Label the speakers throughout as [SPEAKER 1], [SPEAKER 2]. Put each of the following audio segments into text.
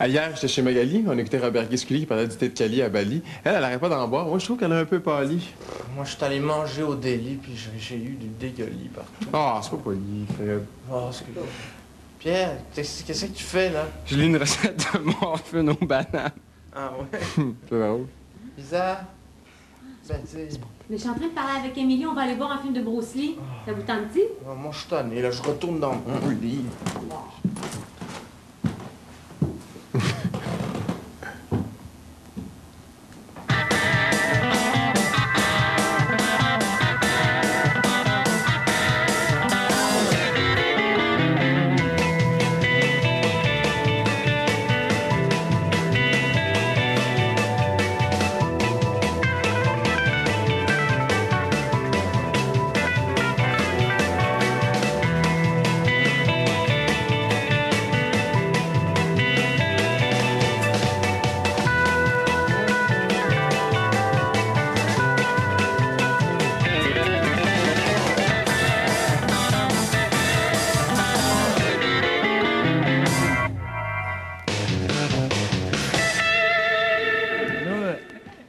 [SPEAKER 1] Hier, j'étais chez Magali, on écoutait Robert Guisculi qui parlait du thé de Cali à Bali. Elle arrête pas d'en boire. Moi, je trouve qu'elle a un peu pâli.
[SPEAKER 2] Moi, je suis allé manger au délit, puis j'ai eu du dégueulis partout.
[SPEAKER 1] Ah, c'est pas poli, Fred.
[SPEAKER 2] Oh, excuse-moi. Pierre, qu'est-ce que tu fais, là?
[SPEAKER 3] Je lis une recette de morphine aux bananes.
[SPEAKER 2] Ah ouais?
[SPEAKER 1] C'est drôle.
[SPEAKER 2] Lisa? Ben, tu sais...
[SPEAKER 4] Mais je suis en train de parler avec Émilie, on va aller voir un film de Bruce Lee. Ça vous tente-t-il?
[SPEAKER 2] Moi, je suis tanné, là. Je retourne dans mon lit.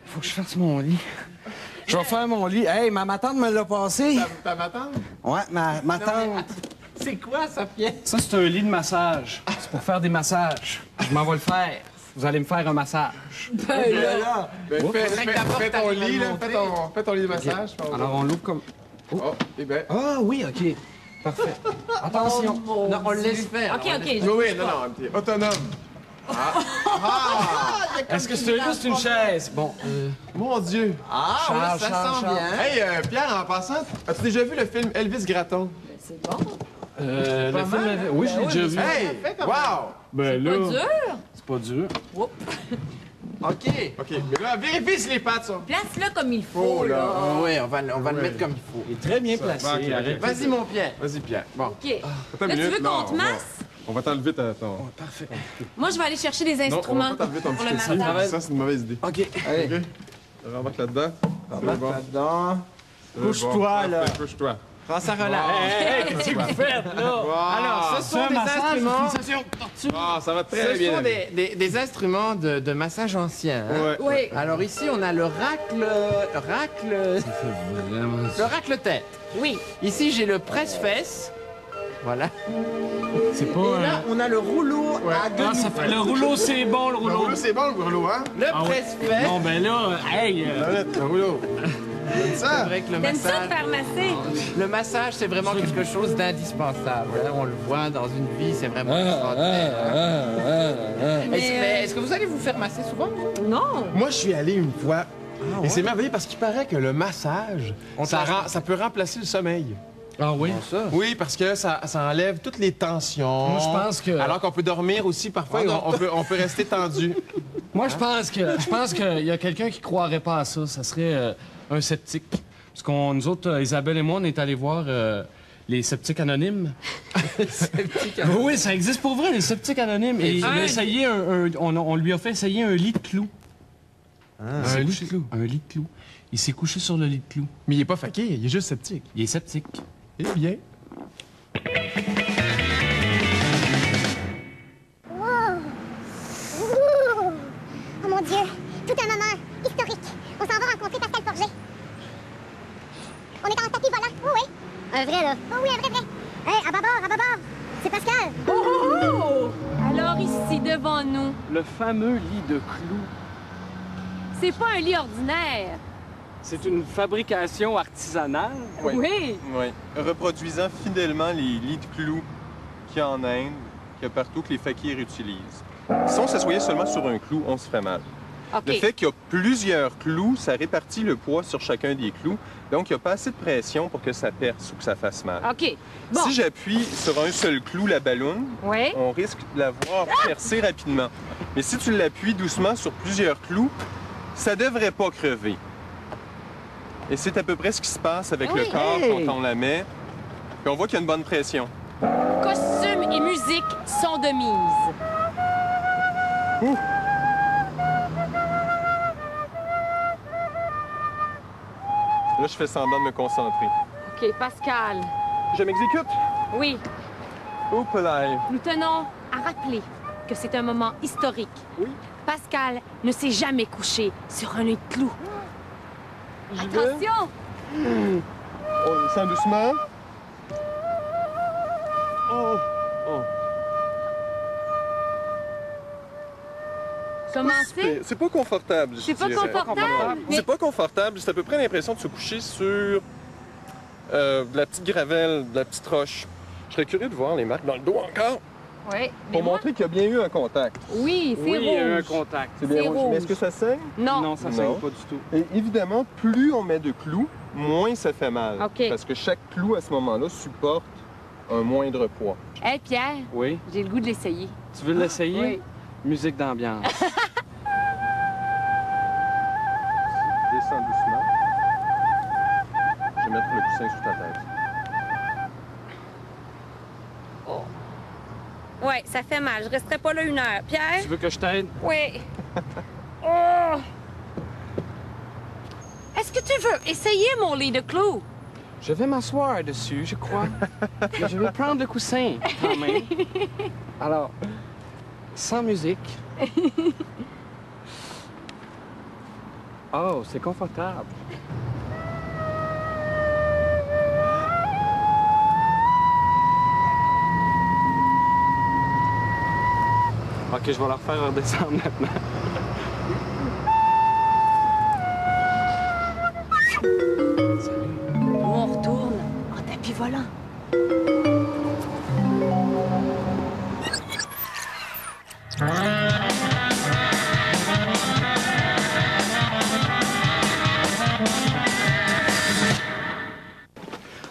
[SPEAKER 3] Faut que je fasse mon lit. Je vais faire mon lit. Hey, ma tante me l'a passé.
[SPEAKER 1] Ta tante?
[SPEAKER 3] Ouais, ma tante.
[SPEAKER 2] C'est quoi, ça, Pierre?
[SPEAKER 3] Ça, c'est un lit de massage. C'est pour faire des massages. Je m'en vais le faire. Vous allez me faire un massage.
[SPEAKER 1] Ben, fais ton lit, là. Fais ton lit de massage.
[SPEAKER 3] Alors, on l'ouvre comme...
[SPEAKER 1] Oh, eh ben.
[SPEAKER 3] Ah oui, OK. Parfait. Attention.
[SPEAKER 2] Non, on le laisse faire.
[SPEAKER 4] OK, OK.
[SPEAKER 1] Oui, non, t'es autonome.
[SPEAKER 3] Est-ce que c'est une chaise? Bon,
[SPEAKER 1] Mon Dieu.
[SPEAKER 2] Ah, oui,
[SPEAKER 3] Charles,
[SPEAKER 2] ça
[SPEAKER 3] Charles,
[SPEAKER 2] sent
[SPEAKER 3] Charles.
[SPEAKER 2] bien.
[SPEAKER 1] Hey, Pierre, en passant, as-tu déjà vu le film Elvis Gratton?
[SPEAKER 4] C'est bon.
[SPEAKER 3] le film...
[SPEAKER 4] mal.
[SPEAKER 3] Oui, je l'ai déjà vu.
[SPEAKER 1] Hey! Wow!
[SPEAKER 3] Ben là...
[SPEAKER 4] Pas dur?
[SPEAKER 3] C'est pas dur.
[SPEAKER 2] OK.
[SPEAKER 1] OK, mais là, vérifie si les pattes sont...
[SPEAKER 4] Place-le comme il faut,
[SPEAKER 1] Oh, là.
[SPEAKER 4] là.
[SPEAKER 2] Ah oui, on va le mettre comme il faut.
[SPEAKER 3] Il est très bien placé.
[SPEAKER 1] Ok, ok.
[SPEAKER 3] Arrête.
[SPEAKER 2] Vas-y, mon Pierre.
[SPEAKER 1] Vas-y, Pierre. Bon.
[SPEAKER 4] OK.
[SPEAKER 1] Attends
[SPEAKER 4] Là,
[SPEAKER 1] une
[SPEAKER 4] tu
[SPEAKER 1] minute.
[SPEAKER 4] veux qu'on
[SPEAKER 1] Non,
[SPEAKER 4] te masse?
[SPEAKER 1] On va t'enlever ta... ton...
[SPEAKER 3] Parfait.
[SPEAKER 4] Moi, je vais aller chercher des
[SPEAKER 1] Non, on va
[SPEAKER 4] instruments
[SPEAKER 1] pas t'enlever ton
[SPEAKER 4] pour
[SPEAKER 1] petit
[SPEAKER 4] le
[SPEAKER 1] fessier.
[SPEAKER 4] massage.
[SPEAKER 1] Ça, c'est une mauvaise idée.
[SPEAKER 3] OK. Allez.
[SPEAKER 1] OK? Rembarque là-dedans. C'est bon.
[SPEAKER 2] Là-dedans.
[SPEAKER 1] C'est
[SPEAKER 3] Couche-toi,
[SPEAKER 1] bon.
[SPEAKER 3] là.
[SPEAKER 1] Parfait, couche-toi.
[SPEAKER 2] Prends ça relax.
[SPEAKER 3] Qu'est-ce que vous faites, là?
[SPEAKER 2] Alors, ce sont des instruments...
[SPEAKER 1] Ah, ça va très
[SPEAKER 2] Ce
[SPEAKER 1] bien.
[SPEAKER 2] sont
[SPEAKER 1] aller.
[SPEAKER 2] des instruments de massage ancien. Hein?
[SPEAKER 1] Ouais.
[SPEAKER 4] Oui.
[SPEAKER 2] Alors ici, on a le racle tête.
[SPEAKER 4] Oui.
[SPEAKER 2] Ici, j'ai le presse-fesse. Voilà.
[SPEAKER 3] C'est pas...
[SPEAKER 2] Et là, on a le rouleau à genoux.
[SPEAKER 3] Ah, ça fait... Le rouleau, c'est bon, le
[SPEAKER 1] Le
[SPEAKER 3] rouleau.
[SPEAKER 1] rouleau, c'est bon, le rouleau, hein?
[SPEAKER 2] Le
[SPEAKER 3] Ah ouais.
[SPEAKER 2] presse-fesse.
[SPEAKER 3] Bon, ben là, hey...
[SPEAKER 1] Le rouleau. J'aime
[SPEAKER 2] C'est
[SPEAKER 1] ça.
[SPEAKER 2] vrai que le
[SPEAKER 4] T'aimes ça
[SPEAKER 2] massage,
[SPEAKER 4] te faire masser?
[SPEAKER 2] le massage, c'est vraiment quelque chose d'indispensable. Hein? On le voit dans une vie, c'est vraiment extraordinaire. Est-ce que vous allez vous faire masser souvent, vous?
[SPEAKER 4] Non.
[SPEAKER 1] Moi, je suis allé une fois.
[SPEAKER 2] ouais?
[SPEAKER 1] Et c'est merveilleux parce qu'il paraît que le massage, ça peut remplacer le sommeil.
[SPEAKER 3] Ah oui?
[SPEAKER 2] Ça.
[SPEAKER 1] Oui, parce que ça enlève toutes les tensions.
[SPEAKER 3] Moi, je pense que...
[SPEAKER 1] Alors qu'on peut dormir aussi parfois,
[SPEAKER 2] Ah, non.
[SPEAKER 1] on peut rester tendu.
[SPEAKER 3] Moi, je pense qu'il y a quelqu'un qui croirait pas à ça. Ça serait un sceptique. Parce qu'on, nous autres, Isabelle et moi, on est allés voir les sceptiques anonymes. Oui, ça existe pour vrai, les sceptiques anonymes. Et il a essayé on lui a fait essayer un lit de clous.
[SPEAKER 1] Un lit de clous.
[SPEAKER 3] Un lit de clous. Il s'est couché sur le lit de clous.
[SPEAKER 1] Mais il est pas faqué, il est juste sceptique.
[SPEAKER 3] Il est sceptique.
[SPEAKER 1] Eh bien.
[SPEAKER 5] Wow! Ouh! Oh mon Dieu! Tout un moment historique. On s'en va rencontrer Pascal Forget. On est en tapis volant. Oh oui. Un vrai, là. Oh oui, un vrai. Hé, à bâbord. C'est Pascal.
[SPEAKER 4] Oh! Alors ici, devant nous,
[SPEAKER 3] Le fameux lit de clous.
[SPEAKER 4] c'est pas un lit ordinaire.
[SPEAKER 3] C'est une fabrication artisanale.
[SPEAKER 4] Oui.
[SPEAKER 6] Oui. Reproduisant fidèlement les lits de clous qu'il y a en Inde, qu'il y a partout que les fakirs utilisent. Si on s'assoyait seulement sur un clou, on se ferait mal.
[SPEAKER 4] OK.
[SPEAKER 6] Le fait qu'il y a plusieurs clous, ça répartit le poids sur chacun des clous. Donc, il n'y a pas assez de pression pour que ça perce ou que ça fasse mal.
[SPEAKER 4] OK. Bon.
[SPEAKER 6] Si j'appuie sur un seul clou, la balloune,
[SPEAKER 4] Oui.
[SPEAKER 6] on risque de la voir percer rapidement. Mais si tu l'appuies doucement sur plusieurs clous, ça devrait pas crever. Et c'est à peu près ce qui se passe avec le corps quand on la met. Puis on voit qu'il y a une bonne pression.
[SPEAKER 4] Costume et musique sont de mise.
[SPEAKER 6] Là, je fais semblant de me concentrer.
[SPEAKER 7] OK, Pascal.
[SPEAKER 6] Je m'exécute.
[SPEAKER 7] Oui,
[SPEAKER 6] Oups là.
[SPEAKER 7] nous tenons à rappeler que c'est un moment historique.
[SPEAKER 6] Oui.
[SPEAKER 7] Pascal ne s'est jamais couché sur un nid de clous. Attention!
[SPEAKER 6] On descend doucement. Oh, oh.
[SPEAKER 7] Comment
[SPEAKER 6] C'est pas confortable, je
[SPEAKER 7] C'est pas
[SPEAKER 6] dirais.
[SPEAKER 7] confortable? Mais-
[SPEAKER 6] C'est pas confortable. C'est à peu près l'impression de se coucher sur de la petite gravelle, de la petite roche. Je serais curieux de voir les marques dans le dos encore
[SPEAKER 7] Oui, mais
[SPEAKER 6] pour
[SPEAKER 7] moi...
[SPEAKER 6] montrer qu'il y a bien eu un contact.
[SPEAKER 7] Oui, c'est
[SPEAKER 3] Oui, il y a eu un
[SPEAKER 7] rouge.
[SPEAKER 3] contact.
[SPEAKER 6] C'est bien
[SPEAKER 7] C'est
[SPEAKER 6] rouge. Mais est-ce
[SPEAKER 7] rouge.
[SPEAKER 6] que ça saigne?
[SPEAKER 7] Non.
[SPEAKER 3] Non, ça
[SPEAKER 6] Non.
[SPEAKER 3] saigne pas du tout.
[SPEAKER 6] Et évidemment, plus on met de clous, moins ça fait mal.
[SPEAKER 7] OK.
[SPEAKER 6] Parce que chaque clou, à ce moment-là, supporte un moindre poids.
[SPEAKER 7] Hé, Pierre,
[SPEAKER 3] Oui.
[SPEAKER 7] j'ai le goût de l'essayer.
[SPEAKER 3] Tu veux l'essayer?
[SPEAKER 7] Oui.
[SPEAKER 3] Musique d'ambiance.
[SPEAKER 6] Descends doucement. Je vais mettre le coussin sous ta tête.
[SPEAKER 7] Oui, ça fait mal. Je resterai pas là 1 heure. Pierre?
[SPEAKER 3] Tu veux que je t'aide?
[SPEAKER 7] Oui. Oh! Est-ce que tu veux essayer mon lit de clous?
[SPEAKER 3] Je vais m'asseoir dessus, je crois. Mais je vais prendre le coussin, quand même. Alors, sans musique. Oh, c'est confortable. OK, je vais leur faire redescendre maintenant.
[SPEAKER 7] Nous, on retourne en tapis volant.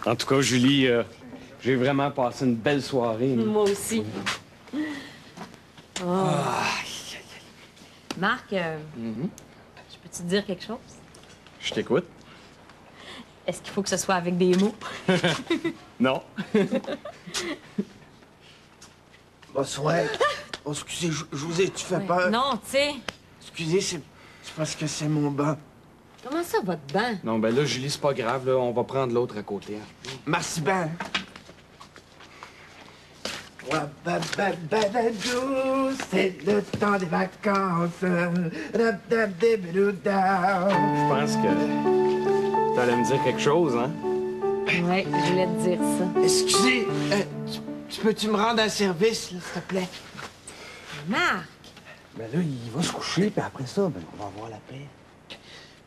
[SPEAKER 3] En tout cas, Julie, j'ai vraiment passé une belle soirée.
[SPEAKER 7] Moi aussi. Oh. Marc, je peux te dire quelque chose?
[SPEAKER 3] Je t'écoute.
[SPEAKER 7] Est-ce qu'il faut que ce soit avec des mots?
[SPEAKER 3] Non.
[SPEAKER 8] Bonsoir. Oh, excusez, je vous ai-tu fait peur?
[SPEAKER 7] Non, tu sais.
[SPEAKER 8] Excusez, c'est parce que c'est mon banc.
[SPEAKER 7] Comment ça, votre bain?
[SPEAKER 3] Non, ben là, Julie, c'est pas grave, là. On va prendre l'autre à côté. Hein.
[SPEAKER 8] Merci ben. Wababababadou, c'est le temps des vacances. Rabdabdibidou-dow.
[SPEAKER 3] Je pense que t'allais me dire quelque chose, hein?
[SPEAKER 7] Ouais, je voulais te dire ça.
[SPEAKER 8] Excusez, tu peux-tu me rendre un service, là, s'il te plaît?
[SPEAKER 7] Marc!
[SPEAKER 8] Ben là, il va se coucher, puis après ça, ben, on va avoir la paix.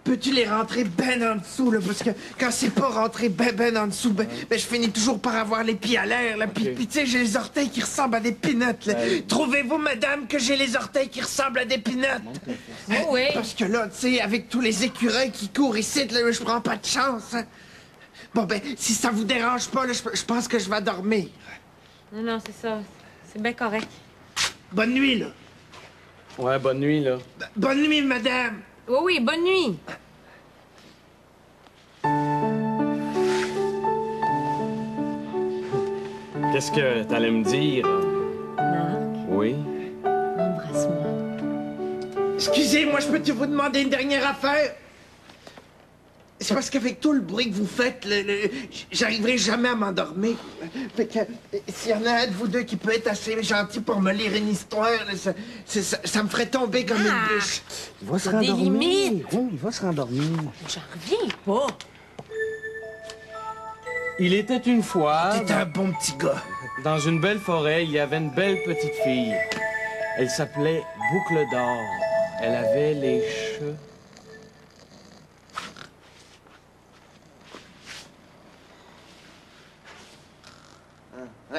[SPEAKER 8] Peux-tu les rentrer ben en dessous, là? Parce que quand c'est pas rentré ben en dessous, ben je finis toujours par avoir les pieds à l'air, là. Puis, tu sais, j'ai les orteils qui ressemblent à des pinottes, là. Trouvez-vous, madame, que j'ai les orteils qui ressemblent à des pinottes?
[SPEAKER 7] Oh oui.
[SPEAKER 8] Parce que là, tu sais, avec tous les écureuils qui courent ici, là, je prends pas de chance, hein. Bon, ben, si ça vous dérange pas, là, je pense que je vais dormir.
[SPEAKER 7] Non, non, c'est ça. C'est bien correct.
[SPEAKER 8] Bonne nuit, là.
[SPEAKER 3] Ouais, bonne nuit, là.
[SPEAKER 8] Bonne nuit, madame.
[SPEAKER 7] Oui, oui, bonne nuit.
[SPEAKER 3] Qu'est-ce que t'allais me dire?
[SPEAKER 7] Marc,
[SPEAKER 3] Oui?
[SPEAKER 7] embrasse-moi.
[SPEAKER 8] Excusez, moi, je peux-tu vous demander une dernière affaire? C'est parce qu'avec tout le bruit que vous faites, j'arriverai jamais à m'endormir. Fait que s'il y en a un de vous deux qui peut être assez gentil pour me lire une histoire, là, ça me ferait tomber comme une bûche.
[SPEAKER 3] Il va se
[SPEAKER 7] T'as des limites.
[SPEAKER 3] Oui, il va se rendormir.
[SPEAKER 7] J'en reviens pas.
[SPEAKER 3] Il était une fois,
[SPEAKER 8] T'es un bon petit gars.
[SPEAKER 3] dans une belle forêt, il y avait une belle petite fille. Elle s'appelait Boucle d'Or. Elle avait les cheveux...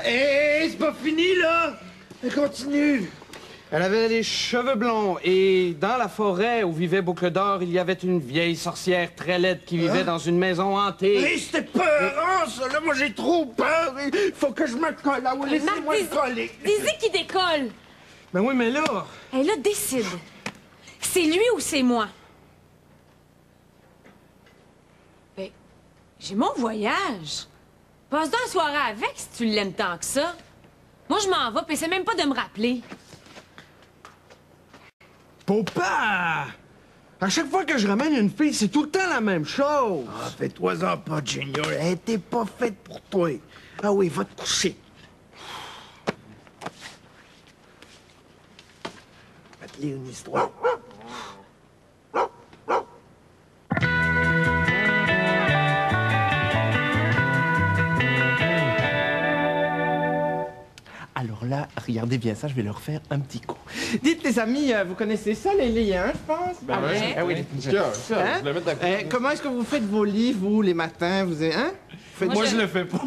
[SPEAKER 8] Hé, c'est pas fini, là! Continue!
[SPEAKER 3] Elle avait les cheveux blonds et dans la forêt où vivait Boucle d'Or, il y avait une vieille sorcière très laide qui vivait dans une maison hantée.
[SPEAKER 8] Hé, c'était peurant, ça! Là, moi, j'ai trop peur! Il faut que je me colle. Ah oui, laissez-moi
[SPEAKER 7] Marc,
[SPEAKER 8] me coller.
[SPEAKER 7] Dis-y qui décolle.
[SPEAKER 3] Ben oui, mais là...
[SPEAKER 7] Elle là, décide. C'est lui ou c'est moi? Ben, j'ai mon voyage. Passe donc la soirée avec si tu l'aimes tant que ça. Moi, je m'en vais, puis essaie même pas de me rappeler.
[SPEAKER 3] Papa!
[SPEAKER 8] À chaque fois que je ramène une fille, c'est tout le temps la même chose. Ah, fais-toi-en pas, Junior. Elle était pas faite pour toi. Ah oui, va te coucher. Je vais te lire une histoire. Alors là, regardez bien ça, je vais leur faire un petit coup. Dites, les amis, vous connaissez ça, les lits, hein, je pense?
[SPEAKER 1] Ben ouais.
[SPEAKER 8] Ah oui,
[SPEAKER 1] Je vais mettre d'accord.
[SPEAKER 8] comment est-ce que vous faites vos lits, vous, les matins? Vous, hein?
[SPEAKER 1] Moi, je le fais pas.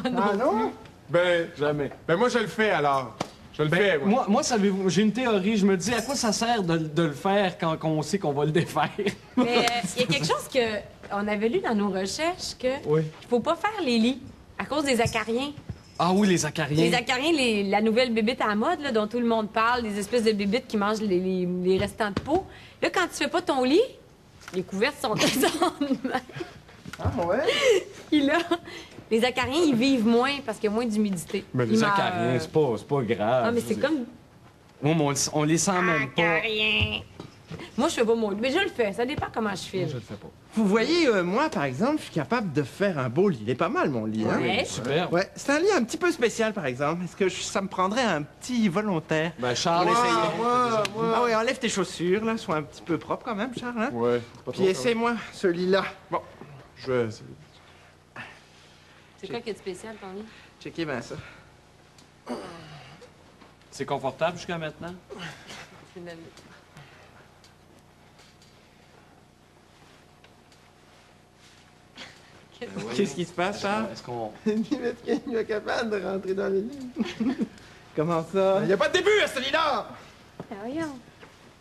[SPEAKER 8] Ah non?
[SPEAKER 1] Ben, jamais. Ben, moi, je le fais, alors. Je le fais, moi.
[SPEAKER 3] Moi, savez-vous, j'ai une théorie. Je me dis, à quoi ça sert de le faire quand on sait qu'on va le défaire?
[SPEAKER 7] Mais il y a quelque chose que on avait lu dans nos recherches que il faut pas faire les lits à cause des acariens.
[SPEAKER 3] Ah oui, les acariens.
[SPEAKER 7] Les acariens, la nouvelle bébite à la mode, là, dont tout le monde parle, les espèces de bébites qui mangent les restants de peau. Là, quand tu fais pas ton lit, les couvertes sont descendues.
[SPEAKER 8] Ah ouais?
[SPEAKER 7] Puis là, les acariens, ils vivent moins parce qu'il y a moins d'humidité.
[SPEAKER 3] Mais
[SPEAKER 7] Ils
[SPEAKER 3] les
[SPEAKER 7] meurent.
[SPEAKER 3] acariens, c'est pas grave.
[SPEAKER 7] Ah, mais c'est comme...
[SPEAKER 3] Oui, mais on les sent même pas.
[SPEAKER 7] Acariens. Moi, je fais pas mon lit. Mais je le fais. Ça dépend comment je file.
[SPEAKER 3] Je le fais pas.
[SPEAKER 8] Vous voyez, moi, par exemple, je suis capable de faire un beau lit. Il est pas mal, mon lit, hein?
[SPEAKER 7] Ouais.
[SPEAKER 3] Super.
[SPEAKER 8] Ouais, c'est un lit un petit peu spécial, par exemple. Est-ce que ça me prendrait un petit volontaire?
[SPEAKER 3] Ben, Charles,
[SPEAKER 8] Moi,
[SPEAKER 3] essaye.
[SPEAKER 8] Ah oui, enlève tes chaussures, là. Sois un petit peu propre quand même, Charles, hein?
[SPEAKER 1] Ouais. Pas
[SPEAKER 8] Puis essaie-moi ce lit-là.
[SPEAKER 1] Bon, je vais essayer.
[SPEAKER 7] C'est quoi qui est de spécial, ton lit?
[SPEAKER 8] Checkez bien ça.
[SPEAKER 3] C'est confortable jusqu'à maintenant?
[SPEAKER 8] Qu'est-ce qui se passe, Charles?
[SPEAKER 3] Est-ce qu'on...
[SPEAKER 8] Est-ce qu'il est capable de rentrer dans le lit? Comment ça? Il n'y a pas de début à ce lit-là!
[SPEAKER 7] Voyons.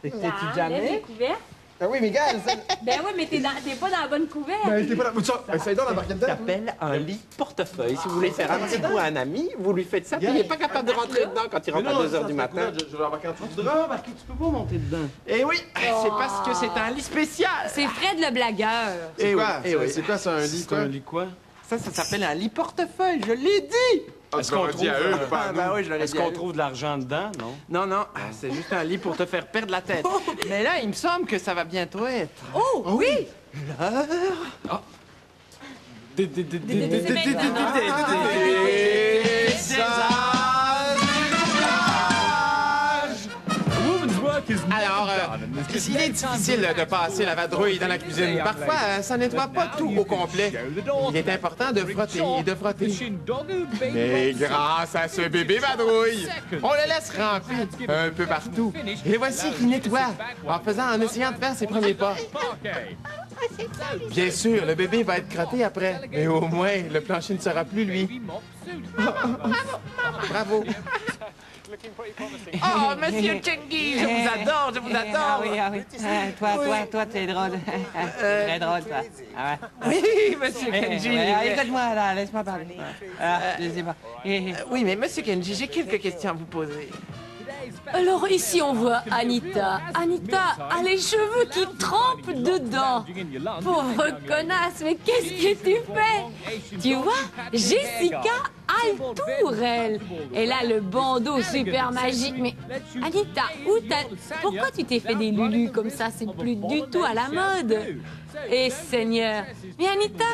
[SPEAKER 8] T'es-tu
[SPEAKER 7] Lève
[SPEAKER 8] jamais?
[SPEAKER 7] les couvertes.
[SPEAKER 8] Ah oui, mais gars, ça...
[SPEAKER 7] Ben oui, mais t'es pas dans la bonne couverte.
[SPEAKER 8] Ben, t'es pas là. Ça, essaye donc d'embarquer dedans. Ça s'appelle un lit portefeuille. Si vous voulez faire un petit coup à un ami, vous lui faites ça, puis il n'est pas capable de rentrer dedans quand il rentre à 2 h du matin.
[SPEAKER 1] Je vais embarquer en dessous
[SPEAKER 3] Tu devrais embarquer, tu peux pas monter dedans.
[SPEAKER 8] Eh oui, c'est parce que c'est un lit spécial.
[SPEAKER 7] C'est Fred le blagueur.
[SPEAKER 1] C'est quoi?
[SPEAKER 8] Eh oui.
[SPEAKER 1] C'est quoi, ça, un lit,
[SPEAKER 3] C'est
[SPEAKER 1] quoi?
[SPEAKER 3] un lit quoi?
[SPEAKER 8] Ça s'appelle un lit portefeuille, je l'ai dit.
[SPEAKER 3] Est-ce qu'on
[SPEAKER 1] dit à
[SPEAKER 3] trouve,
[SPEAKER 1] eux, pas à
[SPEAKER 8] Ah,
[SPEAKER 1] nous?
[SPEAKER 8] ben oui, je l'aurais
[SPEAKER 3] Est-ce
[SPEAKER 8] dit à
[SPEAKER 3] qu'on
[SPEAKER 8] eux.
[SPEAKER 3] trouve de l'argent dedans, non?
[SPEAKER 8] Non, non, c'est juste un lit pour te faire perdre la tête. Mais là, il me semble que ça va bientôt être.
[SPEAKER 7] Oh, oui!
[SPEAKER 1] Alors, il est difficile de passer la vadrouille dans la cuisine. Parfois, ça nettoie pas tout au complet. Il est important de frotter et de frotter. Mais grâce à ce bébé vadrouille, on le laisse ramper un peu partout. Et voici qu'il nettoie en essayant de faire ses premiers pas. Bien sûr, le bébé va être crotté après, mais au moins, le plancher ne sera plus lui. Bravo.
[SPEAKER 8] Oh, Monsieur Chengi, je vous adore, je vous adore.
[SPEAKER 9] Toi, t'es drôle. Très drôle, toi. Ah ouais.
[SPEAKER 8] Oui, Monsieur Kenji.
[SPEAKER 9] Écoute-moi, là, laisse-moi parler. Je sais pas.
[SPEAKER 8] Oui, mais Monsieur Kenji, j'ai quelques questions à vous poser.
[SPEAKER 7] Alors ici on voit Anita. Anita a les cheveux qui trempent dedans. Pauvre connasse, mais qu'est-ce que tu fais? Tu vois, Jessica a le tour, elle. Elle a le bandeau super magique. Mais Anita, pourquoi tu t'es fait des lulus comme ça? C'est plus du tout à la mode. Eh Seigneur. Mais Anita,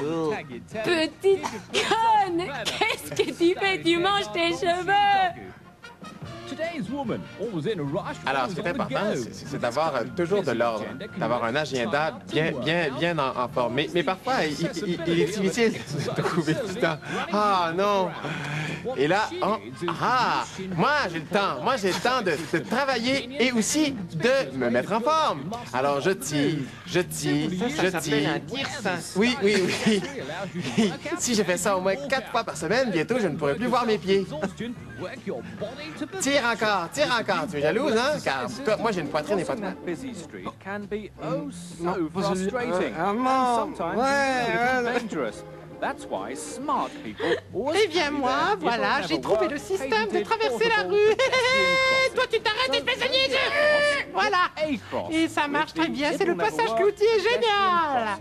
[SPEAKER 7] petite conne, qu'est-ce que tu fais? Tu manges tes cheveux.
[SPEAKER 1] Alors, ce qui est important, c'est d'avoir toujours de l'ordre, d'avoir un agenda bien en forme. Mais parfois, il est difficile de trouver du temps. Ah, non! Et là, moi, j'ai le temps. Moi, j'ai le temps de travailler et aussi de me mettre en forme. Alors, je tire.
[SPEAKER 8] Ça s'appelle un tire-sein.
[SPEAKER 1] Oui. Si je fais ça au moins 4 fois par semaine, bientôt, je ne pourrai plus voir mes pieds. Tire encore. Tu es jalouse, hein? Car toi, moi, j'ai une poitrine et pas de main.
[SPEAKER 8] Eh bien, moi, voilà, j'ai trouvé le système de traverser la rue. Toi, tu t'arrêtes et te fais saigner les yeux. Voilà. Et ça marche très bien, c'est le passage Cloutier, génial.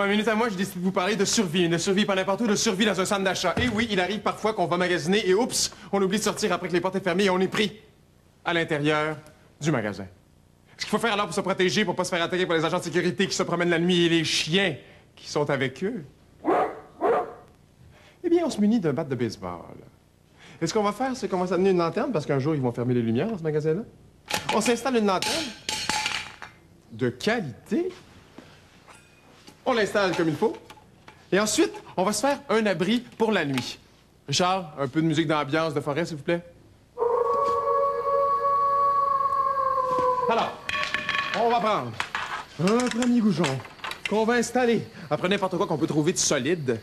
[SPEAKER 1] Bon, minute à moi, j'ai décidé de vous parler de survie. De survie pas n'importe où, de survie dans un centre d'achat. Et oui, il arrive parfois qu'on va magasiner et oups, on oublie de sortir après que les portes sont fermées et on est pris à l'intérieur du magasin. Ce qu'il faut faire alors pour se protéger, pour pas se faire attaquer par les agents de sécurité qui se promènent la nuit et les chiens qui sont avec eux? Eh bien, on se munit d'un bat de baseball. Et ce qu'on va faire, c'est qu'on va s'amener une lanterne, parce qu'un jour, ils vont fermer les lumières dans ce magasin-là. On s'installe une lanterne de qualité. On l'installe comme il faut. Et ensuite, on va se faire un abri pour la nuit. Richard, un peu de musique d'ambiance de forêt, s'il vous plaît. Alors, on va prendre un premier goujon qu'on va installer après n'importe quoi qu'on peut trouver de solide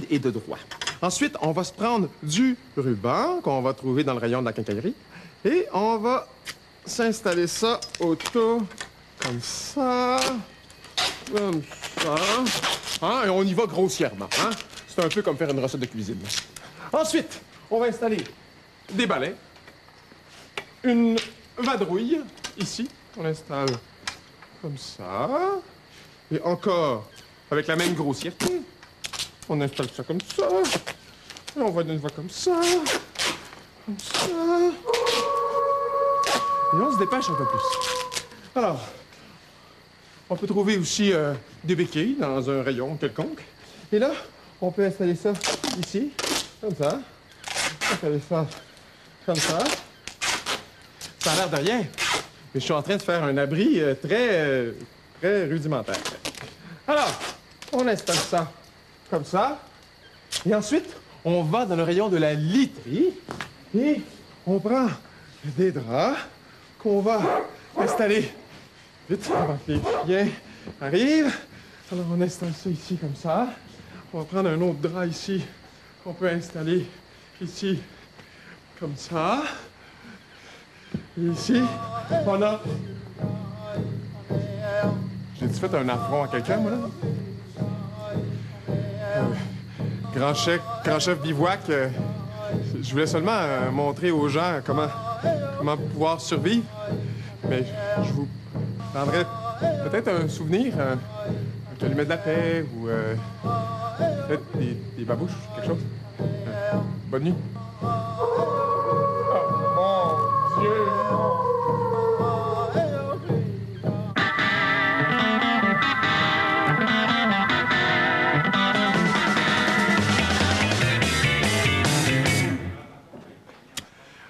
[SPEAKER 1] et de droit. Ensuite, on va se prendre du ruban qu'on va trouver dans le rayon de la quincaillerie et on va s'installer ça autour comme ça, comme ça. Hein? Et on y va grossièrement. Hein? C'est un peu comme faire une recette de cuisine. Ensuite, on va installer des balais, une vadrouille, ici. On l'installe comme ça. Et encore, avec la même grossièreté, on installe ça comme ça. Et on va d'une fois comme ça. Comme ça. Et on se dépêche un peu plus. Alors, on peut trouver aussi des béquilles dans un rayon quelconque. Et là, on peut installer ça ici, comme ça. Installer ça comme ça. Ça a l'air de rien, mais je suis en train de faire un abri très rudimentaire. Alors, on installe ça comme ça. Et ensuite, on va dans le rayon de la literie et on prend des draps qu'on va installer vite avant que les chiens arrivent. Alors, on installe ça ici comme ça. On va prendre un autre drap ici qu'on peut installer ici comme ça. Et ici, on a... J'ai-tu fait un affront à quelqu'un, moi, là? Grand chef bivouac, je voulais seulement montrer aux gens comment pouvoir survivre. Mais je vous prendrais peut-être un souvenir, un calumet de la paix ou peut-être des babouches, quelque chose. Bonne nuit.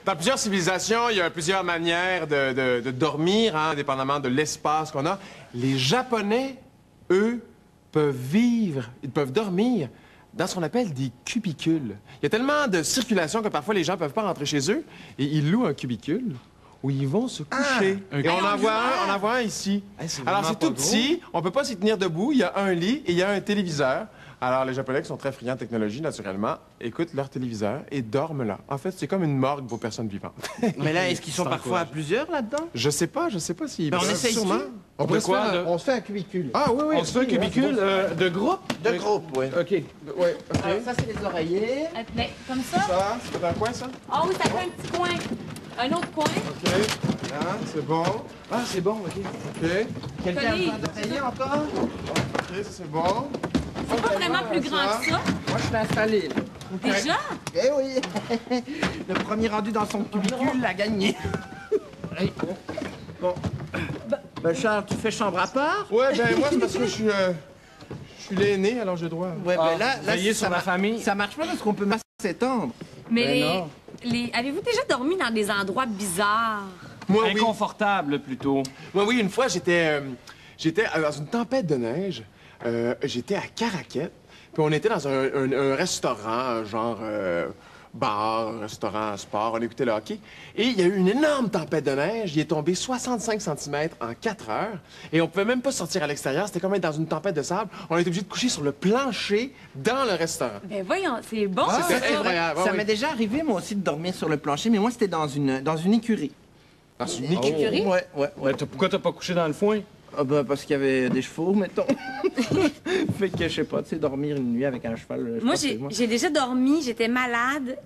[SPEAKER 1] Dans plusieurs civilisations, il y a plusieurs manières de dormir, hein, dépendamment de l'espace qu'on a. Les Japonais, eux, ils peuvent dormir dans ce qu'on appelle des cubicules. Il y a tellement de circulation que parfois les gens ne peuvent pas rentrer chez eux et ils louent un cubicule où ils vont se coucher. Et on en voit un ici. Alors c'est tout petit, on peut pas s'y tenir debout, il y a un lit et il y a un téléviseur. Alors, les Japonais, qui sont très friands de technologie, naturellement, écoutent leur téléviseur et dorment là. En fait, c'est comme une morgue pour personnes vivantes.
[SPEAKER 8] Mais là, est-ce qu'ils sont parfois à plusieurs là-dedans?
[SPEAKER 1] Je sais pas s'ils...
[SPEAKER 8] Ben, on essaye sûrement.
[SPEAKER 1] On peut quoi?
[SPEAKER 10] On se fait un cubicule.
[SPEAKER 1] Ah oui,
[SPEAKER 3] On se fait un cubicule de groupe?
[SPEAKER 10] De groupe, oui.
[SPEAKER 1] OK. Ouais, OK.
[SPEAKER 8] Alors, ça, c'est les oreillers.
[SPEAKER 7] Mais comme ça?
[SPEAKER 1] Ça, c'est un coin, ça?
[SPEAKER 7] Ah oui, ça fait un petit coin. Un autre coin.
[SPEAKER 1] OK. Là, c'est bon.
[SPEAKER 8] Ah, c'est bon, OK.
[SPEAKER 1] OK.
[SPEAKER 8] Quelqu'un a
[SPEAKER 7] Collé.
[SPEAKER 8] besoin d'oreillers encore?
[SPEAKER 1] OK, ça, c'est bon.
[SPEAKER 7] C'est pas vraiment plus grand que ça.
[SPEAKER 8] Moi, je suis installé, là.
[SPEAKER 7] Déjà?
[SPEAKER 8] Eh oui! Le premier rendu dans son cubicule l'a gagné. Hey. Bon. Ben, Charles, tu fais chambre à part?
[SPEAKER 1] Ouais, ben moi, c'est parce que je suis l'aîné, alors j'ai droit.
[SPEAKER 8] Ouais, ben là,
[SPEAKER 3] veiller sur la famille.
[SPEAKER 8] Ça marche pas parce qu'on peut pas s'étendre.
[SPEAKER 7] Mais
[SPEAKER 3] Ben
[SPEAKER 7] avez-vous déjà dormi dans des endroits bizarres?
[SPEAKER 1] Moi, oui.
[SPEAKER 3] Inconfortable, plutôt.
[SPEAKER 1] Moi, oui, une fois, j'étais dans une tempête de neige. J'étais à Caraquet, puis on était dans un restaurant, genre bar, restaurant, sport, on écoutait le hockey. Et il y a eu une énorme tempête de neige, il est tombé 65 cm en 4 heures, et on pouvait même pas sortir à l'extérieur, c'était comme être dans une tempête de sable. On était obligé de coucher sur le plancher dans le restaurant.
[SPEAKER 7] Ben voyons, c'est bon.
[SPEAKER 1] C'était incroyable.
[SPEAKER 8] Ça m'est déjà arrivé, moi aussi, de dormir sur le plancher, mais moi, c'était dans une écurie.
[SPEAKER 1] Dans une équipe.
[SPEAKER 7] Écurie?
[SPEAKER 8] Ouais.
[SPEAKER 3] Pourquoi t'as pas couché dans le foin?
[SPEAKER 8] Ah ben, parce qu'il y avait des chevaux, mettons. Fait que, je sais pas, tu sais, dormir une nuit avec un cheval...
[SPEAKER 7] Moi, j'ai déjà dormi, j'étais malade,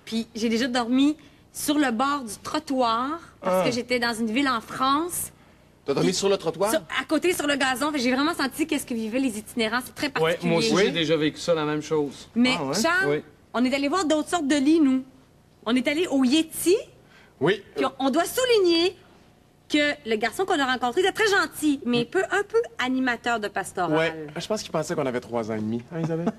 [SPEAKER 7] puis j'ai déjà dormi sur le bord du trottoir, parce que j'étais dans une ville en France,
[SPEAKER 1] T'as dormi sur le trottoir?
[SPEAKER 7] À côté, sur le gazon. J'ai vraiment senti qu'est-ce que vivaient les itinérants. C'est très
[SPEAKER 3] Ouais,
[SPEAKER 7] particulier.
[SPEAKER 3] moi aussi, j'ai déjà vécu ça, la même chose.
[SPEAKER 7] Mais,
[SPEAKER 8] Ah ouais?
[SPEAKER 7] Charles,
[SPEAKER 3] Oui.
[SPEAKER 7] on est allé voir d'autres sortes de lits, nous. On est allé au Yeti,
[SPEAKER 1] Oui.
[SPEAKER 7] puis on doit souligner que le garçon qu'on a rencontré était très gentil, mais un peu animateur de pastoral.
[SPEAKER 1] Ouais. Je pense qu'il pensait qu'on avait 3 ans et demi. Hein, Isabelle?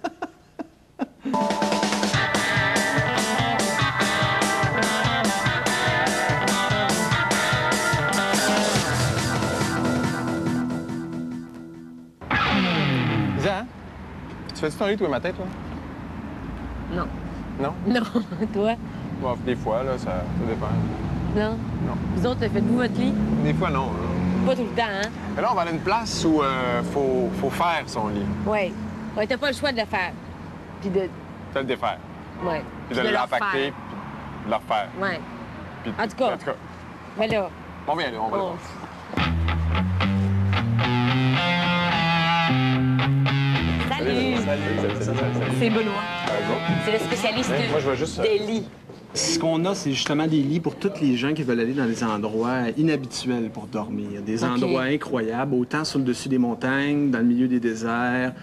[SPEAKER 6] Isa, tu fais-tu ton lit tous les matins, toi?
[SPEAKER 7] Non.
[SPEAKER 6] Non?
[SPEAKER 7] Non, toi?
[SPEAKER 6] Bon, des fois, là, ça dépend.
[SPEAKER 7] Non?
[SPEAKER 6] Non.
[SPEAKER 7] Vous autres, faites-vous votre lit?
[SPEAKER 6] Des fois, non.
[SPEAKER 7] Pas tout le temps, hein?
[SPEAKER 1] Mais là, on va aller à une place où faut faire son lit.
[SPEAKER 7] Oui. Ouais, t'as pas le choix de le faire. Puis de...
[SPEAKER 6] T'as le défaire.
[SPEAKER 7] Ouais.
[SPEAKER 6] Puis de
[SPEAKER 7] le
[SPEAKER 6] l'impacter,
[SPEAKER 7] refaire.
[SPEAKER 6] puis de le refaire.
[SPEAKER 7] Ouais.
[SPEAKER 6] Puis-
[SPEAKER 7] En tout cas. Mais là...
[SPEAKER 6] On vient là, on va le
[SPEAKER 7] on-
[SPEAKER 6] voir.
[SPEAKER 7] Salut! C'est Benoît. C'est le spécialiste
[SPEAKER 6] Moi, je vais juste...
[SPEAKER 7] des lits.
[SPEAKER 8] Ce qu'on a, c'est justement des lits pour tous les gens qui veulent aller dans des endroits inhabituels pour dormir. Des
[SPEAKER 7] OK.
[SPEAKER 8] endroits incroyables, autant sur le dessus des montagnes, dans le milieu des déserts,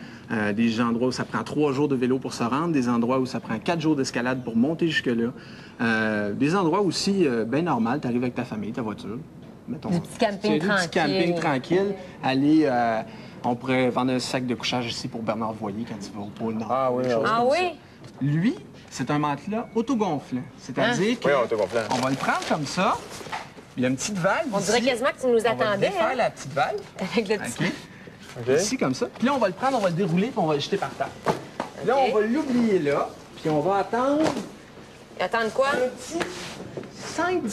[SPEAKER 8] des endroits où ça prend 3 jours de vélo pour se rendre, des endroits où ça prend 4 jours d'escalade pour monter jusque-là. Des endroits aussi bien normaux, tu arrives avec ta famille, ta voiture. Mettons,
[SPEAKER 7] Du petit camping
[SPEAKER 8] du petit camping tranquille. Aller, on pourrait vendre un sac de couchage ici pour Bernard Voyer quand tu vas au pôle Nord.
[SPEAKER 6] Ah oui,
[SPEAKER 8] quelque chose
[SPEAKER 7] Ah
[SPEAKER 8] comme
[SPEAKER 7] oui?
[SPEAKER 8] ça. Lui, c'est un matelas autogonflant. C'est-à-dire
[SPEAKER 6] Oui, autogonflant.
[SPEAKER 8] qu'on va le prendre comme ça. Il y a une petite valve.
[SPEAKER 7] On dirait
[SPEAKER 8] ici.
[SPEAKER 7] quasiment que tu nous
[SPEAKER 8] On va
[SPEAKER 7] attendais,
[SPEAKER 8] défaire
[SPEAKER 7] hein?
[SPEAKER 8] la petite valve.
[SPEAKER 7] Avec le petit...
[SPEAKER 8] OK. Ici, comme ça. Puis là, on va le prendre, on va le dérouler, puis on va le jeter par terre. Là, on va l'oublier là, puis on va attendre
[SPEAKER 7] Attends quoi?
[SPEAKER 8] un petit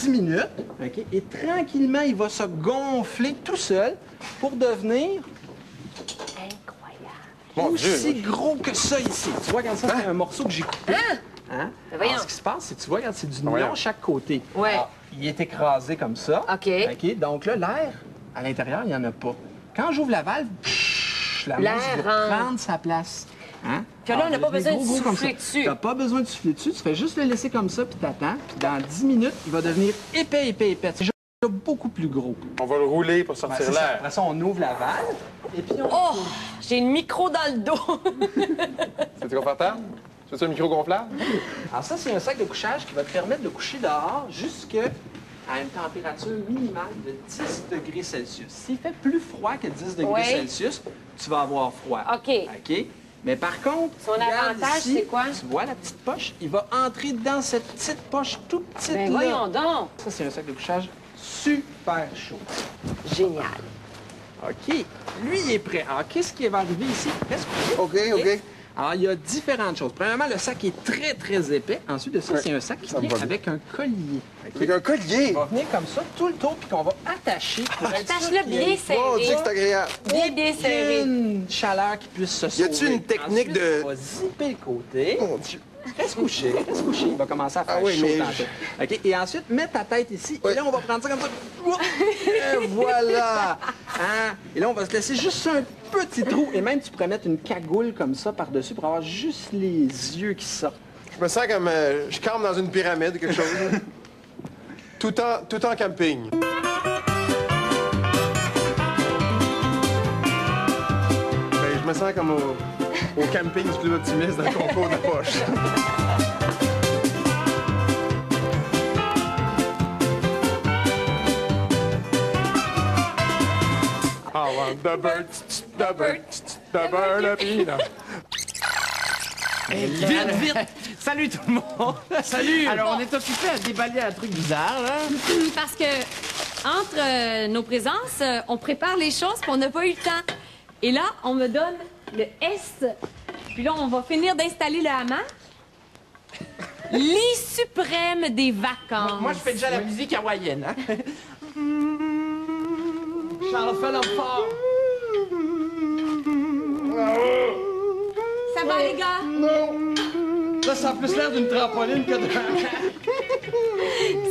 [SPEAKER 8] 5-10 minutes. OK? Et tranquillement, il va se gonfler tout seul pour devenir
[SPEAKER 6] Mon Dieu.
[SPEAKER 8] aussi gros que ça ici. Tu vois, regarde ça, c'est un morceau que j'ai coupé. Hein?
[SPEAKER 7] Ben voyons.
[SPEAKER 8] Alors, ce qui se passe, c'est que tu vois, regarde, c'est du
[SPEAKER 6] Voyons.
[SPEAKER 8] nylon chaque côté.
[SPEAKER 7] Ouais.
[SPEAKER 8] Alors, il est écrasé comme ça.
[SPEAKER 7] OK.
[SPEAKER 8] OK? Donc là, l'air, à l'intérieur, il n'y en a pas. Quand j'ouvre la valve, la
[SPEAKER 7] L'air
[SPEAKER 8] mousse va
[SPEAKER 7] rentre.
[SPEAKER 8] prendre sa place. Hein?
[SPEAKER 7] Puis là, on n'a
[SPEAKER 8] Alors,
[SPEAKER 7] pas
[SPEAKER 8] il va
[SPEAKER 7] besoin de
[SPEAKER 8] devenir gros comme
[SPEAKER 7] souffler
[SPEAKER 8] ça.
[SPEAKER 7] dessus.
[SPEAKER 8] T'as pas besoin de souffler dessus. Tu fais juste le laisser comme ça, puis t'attends. Puis dans 10 minutes, il va devenir épais. C'est déjà beaucoup plus gros.
[SPEAKER 6] On va le rouler pour
[SPEAKER 8] Ben,
[SPEAKER 6] sortir
[SPEAKER 8] c'est ça.
[SPEAKER 6] l'air.
[SPEAKER 8] Après ça, on ouvre la valve. Et puis on...
[SPEAKER 7] Oh! J'ai le micro dans le dos.
[SPEAKER 6] C'est confortable? Tu veux un micro gonflable?
[SPEAKER 8] Alors ça, c'est un sac de couchage qui va te permettre de coucher dehors jusqu'à une température minimale de 10 degrés Celsius. S'il fait plus froid que 10 degrés
[SPEAKER 7] Oui.
[SPEAKER 8] Celsius, tu vas avoir froid.
[SPEAKER 7] OK.
[SPEAKER 8] OK? Mais par contre,
[SPEAKER 7] Son
[SPEAKER 8] regarde
[SPEAKER 7] avantage,
[SPEAKER 8] ici,
[SPEAKER 7] c'est quoi?
[SPEAKER 8] Tu vois la petite poche? Il va entrer dans cette petite poche tout petite
[SPEAKER 7] Ben
[SPEAKER 8] là.
[SPEAKER 7] voyons donc.
[SPEAKER 8] Ça, c'est un sac de couchage super chaud.
[SPEAKER 7] Génial.
[SPEAKER 8] OK. Lui, il est prêt. Alors, qu'est-ce qui va arriver ici? Reste couché.
[SPEAKER 6] OK.
[SPEAKER 8] Alors, il y a différentes choses. Premièrement, le sac est très, très épais. Ensuite de ça, c'est un sac qui vient avec un collier.
[SPEAKER 6] Avec un collier.
[SPEAKER 8] Il va venir comme ça tout le tour, puis qu'on va attacher pour être sûr
[SPEAKER 7] Attache-le
[SPEAKER 8] qu'il y ait
[SPEAKER 7] bien serré.
[SPEAKER 6] Oh, Dieu, que c'est agréable.
[SPEAKER 7] Bien serré.
[SPEAKER 8] une chaleur qui puisse se sauver.
[SPEAKER 6] Y a-t-il une technique
[SPEAKER 8] Ensuite,
[SPEAKER 6] de-
[SPEAKER 8] on va zipper le côté.
[SPEAKER 6] Mon Dieu.
[SPEAKER 8] Reste couché, reste couché. Il va commencer à faire
[SPEAKER 6] Ah oui,
[SPEAKER 8] chaud
[SPEAKER 6] mais
[SPEAKER 8] tantôt. OK? Et ensuite, mets ta tête ici.
[SPEAKER 6] Oui.
[SPEAKER 8] Et là, on va prendre ça comme ça. Oups! Et voilà! Hein? Et là, on va se laisser juste un petit trou. Et même, tu pourrais mettre une cagoule comme ça par-dessus pour avoir juste les yeux qui sortent.
[SPEAKER 1] Je me sens comme... je campe dans une pyramide ou quelque chose. là. tout en camping. Ben, je me sens comme au camping du Club Optimiste dans le concours de la poche. I want the birds, the birds, the bird of Eden.
[SPEAKER 2] Vite, vite! Salut tout le monde! Salut! Alors, on est occupé à déballer un truc bizarre, là.
[SPEAKER 7] Parce que entre nos présences, on prépare les choses, puis on n'a pas eu le temps. Et là, on me donne le S. Puis là, on va finir d'installer le hamac. Lit suprême des vacances.
[SPEAKER 2] Moi, je fais déjà la musique hawaïenne, hein? Charles, fais-le fort!
[SPEAKER 7] Ça va, les gars?
[SPEAKER 3] Ça a plus l'air d'une trampoline que de...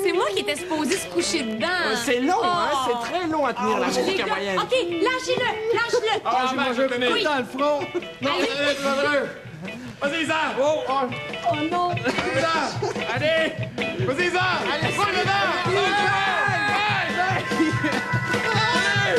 [SPEAKER 7] C'est moi qui étais supposée se coucher dedans.
[SPEAKER 2] C'est long, hein?
[SPEAKER 7] Oh.
[SPEAKER 2] C'est très long à tenir la
[SPEAKER 7] Les
[SPEAKER 2] musique
[SPEAKER 7] gars,
[SPEAKER 2] hawaïenne.
[SPEAKER 7] OK, lâchez-le, lâche-le.
[SPEAKER 3] Ah, j'ai mangé un coup
[SPEAKER 7] Oui.
[SPEAKER 3] dans le front! Non,
[SPEAKER 7] Allez.
[SPEAKER 3] Vas-y, Isa! Oh, oh,
[SPEAKER 7] Oh non.
[SPEAKER 3] Isa! Allez! Vas-y, Isa! Allez, va dedans! Allez!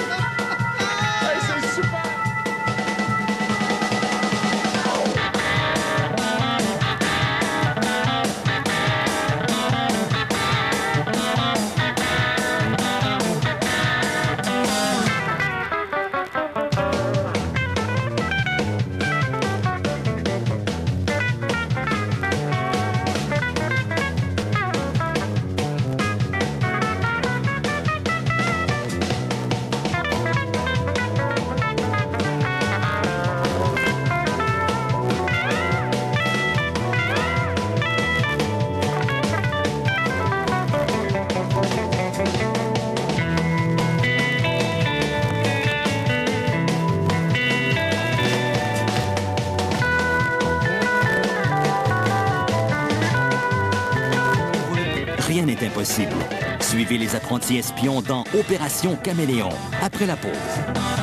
[SPEAKER 10] est impossible. Suivez les apprentis espions dans Opération Caméléon, après la pause.